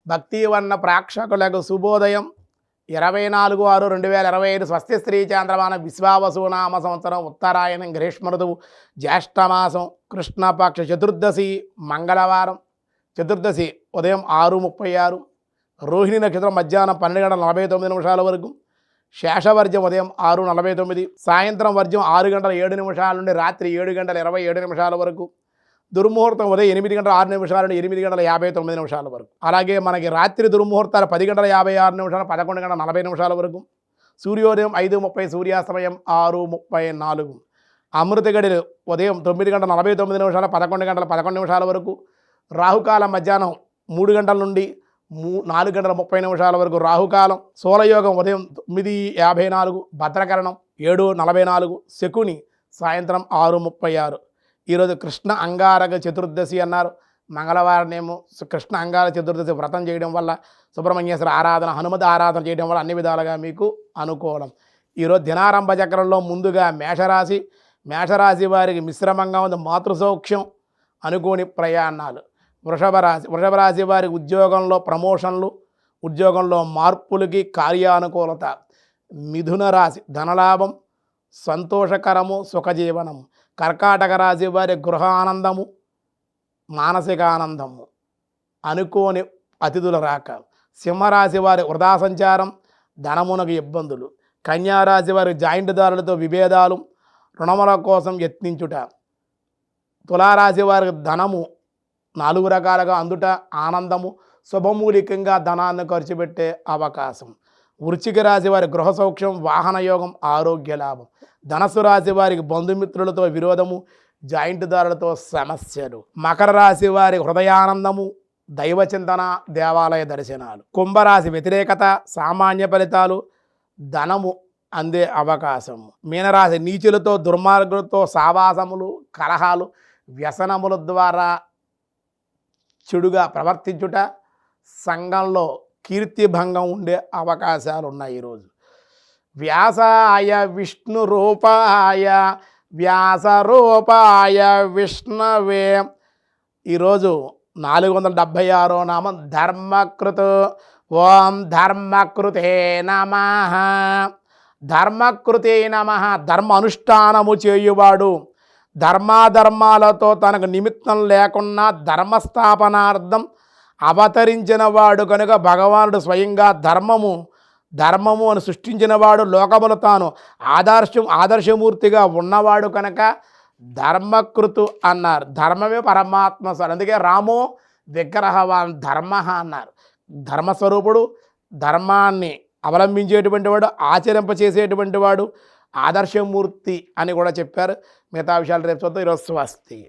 భక్తివన్న ప్రేక్షకులకు శుభోదయం. 24/6/2025 స్వస్తి శ్రీ చాంద్రమాన విశ్వావసునామ సంవత్సరం ఉత్తరాయణం గ్రీష్మ ఋతువు జ్యేష్ఠమాసం కృష్ణపక్ష చతుర్దశి మంగళవారం. చతుర్దశి ఉదయం 6:36, రోహిణి నక్షత్రం మధ్యాహ్నం 12:49 వరకు, శేషవర్జ్యం ఉదయం 6:49, సాయంత్రం వర్జ్యం 6:07 నుండి రాత్రి 7:27 వరకు, దుర్ముహూర్తం ఉదయం 8:06 నుండి 8:59 వరకు. అలాగే మనకి రాత్రి దుర్ముహూర్తాలు 10:56, 11:40 వరకు, సూర్యోదయం 5:30, సూర్యాస్తమయం 6:34, అమృత గడిలు ఉదయం 9:49, 11:11 వరకు, రాహుకాలం మధ్యాహ్నం 3 గంటల నుండి 4:30 వరకు రాహుకాలం, సోలయోగం ఉదయం 9:54, భద్రకరణం 7:44, శకుని సాయంత్రం 6:36. ఈరోజు కృష్ణ అంగారక చతుర్దశి అన్నారు. మంగళవారమేమో కృష్ణ అంగారక చతుర్దశి వ్రతం చేయడం వల్ల, సుబ్రహ్మణ్యేశ్వర ఆరాధన, హనుమతి ఆరాధన చేయడం వల్ల అన్ని విధాలుగా మీకు అనుకూలం. ఈరోజు దినారంభ చక్రంలో ముందుగా మేషరాశి వారికి మిశ్రమంగా ఉంది. మాతృసౌఖ్యం, అనుకోని ప్రయాణాలు. వృషభ రాశి వారికి ఉద్యోగంలో ప్రమోషన్లు, ఉద్యోగంలో మార్పులకి కార్యానుకూలత. మిథున రాశి ధనలాభం, సంతోషకరము, సుఖజీవనము. కర్కాటక రాశి వారి గృహ ఆనందము, మానసిక ఆనందము, అనుకోని అతిథుల రాక. సింహరాశి వారి వృధా సంచారం, ధనమునకు ఇబ్బందులు. కన్యారాశి వారి జాయింట్దారులతో విభేదాలు, రుణముల కోసం యత్నించుట. తులారాశి వారికి ధనము 4 రకాలుగా అందుట, ఆనందము, శుభమూలికంగా ధనాన్ని ఖర్చు పెట్టే అవకాశం. వృశ్చిక రాశి వారి గృహ సౌఖ్యం, వాహన యోగం, ఆరోగ్య లాభం. ధనస్సు రాశి వారికి బంధుమిత్రులతో విరోధము, జాయింట్దారులతో సమస్యలు. మకర రాశి వారి హృదయానందము, దైవచింతన, దేవాలయ దర్శనాలు. కుంభరాశి వ్యతిరేకత, సామాన్య ఫలితాలు, ధనము అందే అవకాశం. మీనరాశి నీచులతో, దుర్మార్గులతో సావాసములు, కలహాలు, వ్యసనముల ద్వారా చెడుగా ప్రవర్తించుట, సంఘంలో కీర్తిభంగం ఉండే అవకాశాలు ఉన్నాయి. ఈరోజు వ్యాసాయ విష్ణు రూపాయ వ్యాస రూపాయ విష్ణవే. ఈరోజు 476వ నామం ధర్మకృత్. ఓం ధర్మకృతే నమః. ధర్మకృతే నమః. ధర్మ అనుష్ఠానము చేయువాడు, ధర్మాధర్మాలతో తనకు నిమిత్తం లేకున్నా ధర్మస్థాపనార్థం అవతరించిన వాడు కనుక భగవానుడు స్వయంగా ధర్మము అని సృష్టించినవాడు, లోకములు తాను ఆదర్శమూర్తిగా ఉన్నవాడు కనుక ధర్మకృతు అన్నారు. ధర్మమే పరమాత్మ స్వరం. అందుకే రామో విగ్రహవాన్ ధర్మ అన్నారు. ధర్మస్వరూపుడు, ధర్మాన్ని అవలంబించేటువంటి వాడు, ఆచరింపచేసేటువంటి వాడు, ఆదర్శమూర్తి అని కూడా చెప్పారు. మిగతా విషయాలు రేపు చూద్దాం. ఈరోజు స్వస్తి.